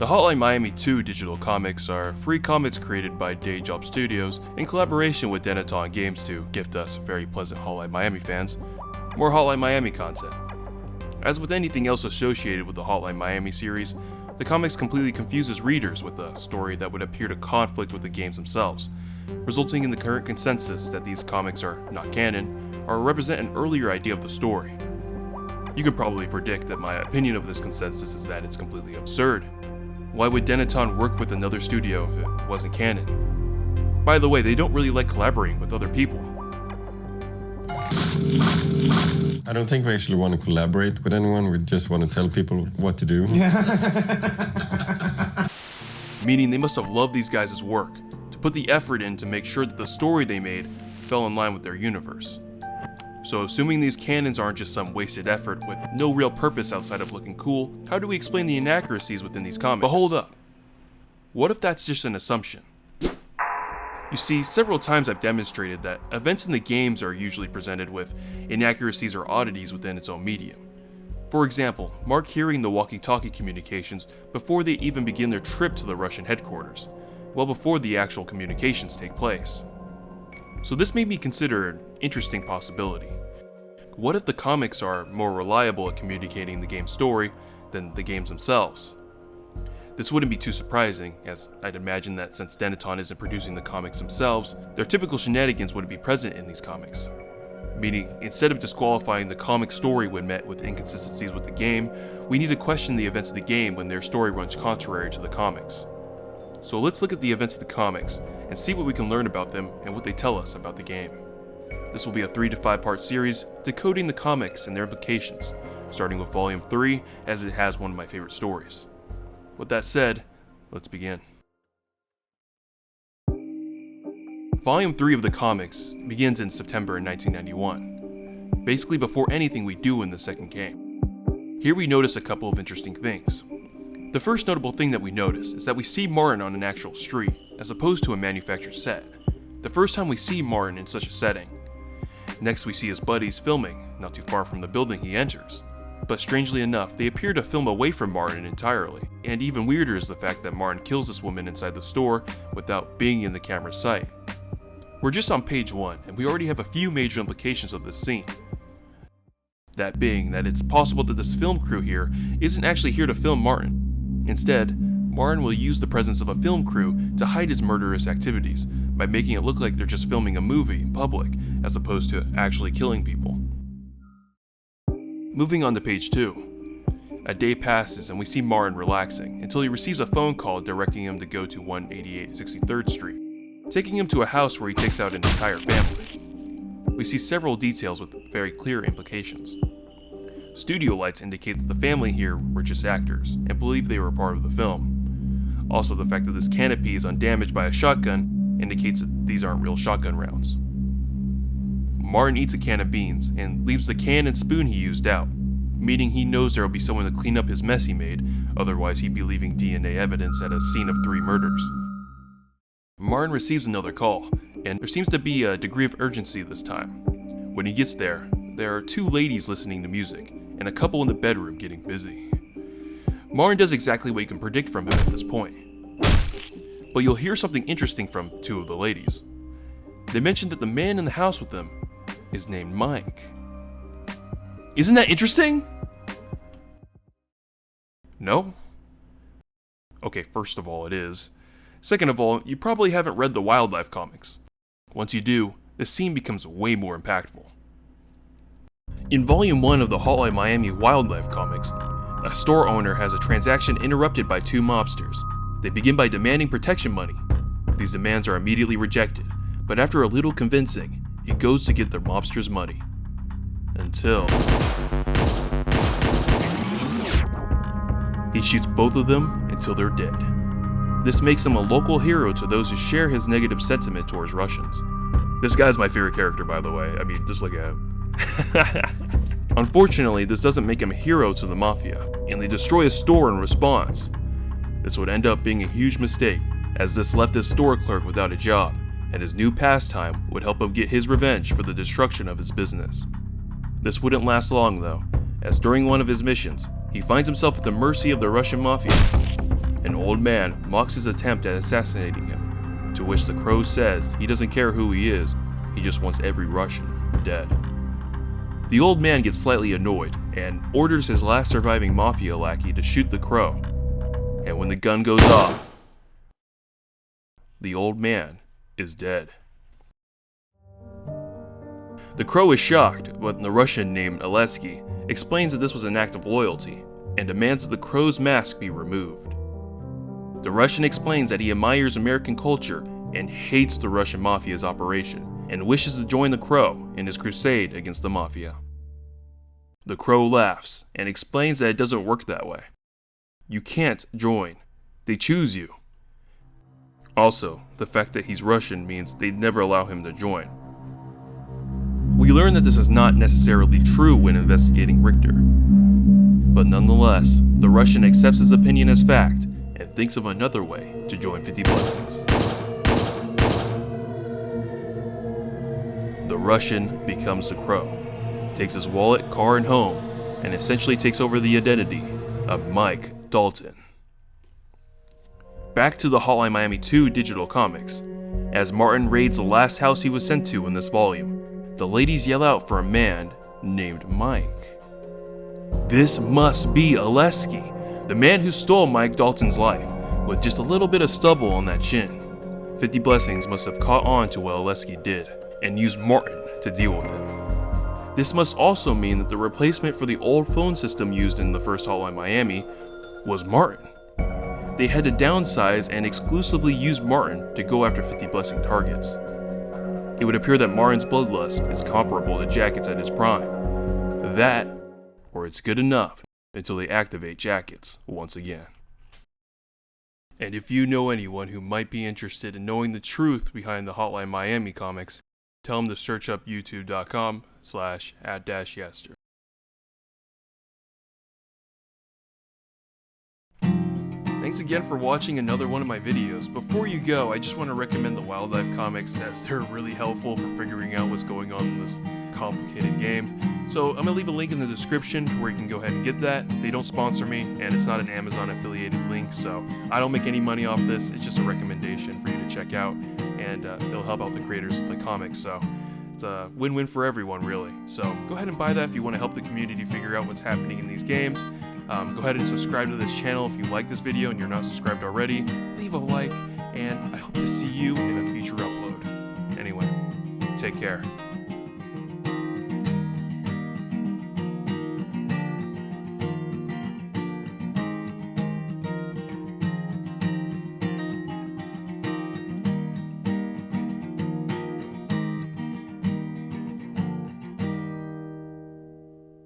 The Hotline Miami 2 digital comics are free comics created by Day Job Studios in collaboration with Dennaton Games to gift us very pleasant Hotline Miami fans more Hotline Miami content. As with anything else associated with the Hotline Miami series, the comics completely confuses readers with a story that would appear to conflict with the games themselves, resulting in the current consensus that these comics are not canon or represent an earlier idea of the story. You can probably predict that my opinion of this consensus is that it's completely absurd. Why would Dennaton work with another studio if it wasn't canon? By the way, they don't really like collaborating with other people. I don't think we actually want to collaborate with anyone, we just want to tell people what to do. Meaning they must have loved these guys' work, to put the effort in to make sure that the story they made fell in line with their universe. So assuming these canons aren't just some wasted effort with no real purpose outside of looking cool, how do we explain the inaccuracies within these comics? But hold up. What if that's just an assumption? You see, several times I've demonstrated that events in the games are usually presented with inaccuracies or oddities within its own medium. For example, Mark hearing the walkie-talkie communications before they even begin their trip to the Russian headquarters, well before the actual communications take place. So this made me consider an interesting possibility. What if the comics are more reliable at communicating the game's story than the games themselves? This wouldn't be too surprising, as I'd imagine that since Dennaton isn't producing the comics themselves, their typical shenanigans wouldn't be present in these comics. Meaning, instead of disqualifying the comic story when met with inconsistencies with the game, we need to question the events of the game when their story runs contrary to the comics. So let's look at the events of the comics and see what we can learn about them and what they tell us about the game. This will be a 3 to 5 part series decoding the comics and their implications, starting with Volume 3 as it has one of my favorite stories. With that said, let's begin. Volume 3 of the comics begins in September 1991, basically before anything we do in the second game. Here we notice a couple of interesting things. The first notable thing that we notice is that we see Martin on an actual street, as opposed to a manufactured set, the first time we see Martin in such a setting. Next we see his buddies filming, not too far from the building he enters. But strangely enough, they appear to film away from Martin entirely, and even weirder is the fact that Martin kills this woman inside the store without being in the camera's sight. We're just on page 1, and we already have a few major implications of this scene. That being that it's possible that this film crew here isn't actually here to film Martin. Instead, Martin will use the presence of a film crew to hide his murderous activities by making it look like they're just filming a movie in public, as opposed to actually killing people. Moving on to page 2. A day passes and we see Martin relaxing until he receives a phone call directing him to go to 188 63rd Street, taking him to a house where he takes out an entire family. We see several details with very clear implications. Studio lights indicate that the family here were just actors and believe they were part of the film. Also, the fact that this canopy is undamaged by a shotgun indicates that these aren't real shotgun rounds. Martin eats a can of beans and leaves the can and spoon he used out, meaning he knows there will be someone to clean up his mess he made, otherwise he'd be leaving DNA evidence at a scene of 3 murders. Martin receives another call, and there seems to be a degree of urgency this time. When he gets there are 2 ladies listening to music, and a couple in the bedroom getting busy. Martin does exactly what you can predict from him at this point. But you'll hear something interesting from 2 of the ladies. They mention that the man in the house with them is named Mike. Isn't that interesting? No? Okay, first of all, it is. Second of all, you probably haven't read the Wildlife comics. Once you do, the scene becomes way more impactful. In Volume 1 of the Hotline Miami Wildlife comics, a store owner has a transaction interrupted by 2 mobsters. They begin by demanding protection money. These demands are immediately rejected, but after a little convincing, he goes to get the mobsters' money. Until he shoots both of them until they're dead. This makes him a local hero to those who share his negative sentiment towards Russians. This guy's my favorite character, by the way. I mean, just look at him. Unfortunately, this doesn't make him a hero to the Mafia, and they destroy his store in response. This would end up being a huge mistake, as this left his store clerk without a job, and his new pastime would help him get his revenge for the destruction of his business. This wouldn't last long though, as during one of his missions, he finds himself at the mercy of the Russian Mafia. an old man mocks his attempt at assassinating him, to which the Crow says he doesn't care who he is, he just wants every Russian dead. The old man gets slightly annoyed and orders his last surviving mafia lackey to shoot the Crow, and when the gun goes off, the old man is dead. The Crow is shocked, but the Russian named Alesky explains that this was an act of loyalty and demands that the Crow's mask be removed. The Russian explains that he admires American culture and hates the Russian mafia's operation and wishes to join the Crow in his crusade against the mafia. The Crow laughs and explains that it doesn't work that way. You can't join. They choose you. Also, the fact that he's Russian means they'd never allow him to join. We learn that this is not necessarily true when investigating Richter. But nonetheless, the Russian accepts his opinion as fact and thinks of another way to join 50 Blessings. The Russian becomes the Crow, takes his wallet, car, and home, and essentially takes over the identity of Mike Dalton. Back to the Hotline Miami 2 digital comics. As Martin raids the last house he was sent to in this volume, the ladies yell out for a man named Mike. This must be Alesky, the man who stole Mike Dalton's life, with just a little bit of stubble on that chin. 50 Blessings must have caught on to what Alesky did, and used Martin to deal with him. This must also mean that the replacement for the old phone system used in the first Hotline Miami was Martin. They had to downsize and exclusively use Martin to go after 50 Blessing targets. It would appear that Martin's bloodlust is comparable to Jacket's at his prime. That, or it's good enough until they activate Jacket's once again. And if you know anyone who might be interested in knowing the truth behind the Hotline Miami comics, tell them to search up youtube.com/@-yester. Thanks again for watching another one of my videos. Before you go, I just want to recommend the Wildlife comics, as they're really helpful for figuring out what's going on in this complicated game. So I'm going to leave a link in the description where you can go ahead and get that. They don't sponsor me, and it's not an Amazon affiliated link, so I don't make any money off this. It's just a recommendation for you to check out, and it'll help out the creators of the comics, so it's a win-win for everyone, really. So go ahead and buy that if you want to help the community figure out what's happening in these games. Go ahead and subscribe to this channel if you like this video and you're not subscribed already. Leave a like, and I hope to see you in a future upload. Anyway, take care.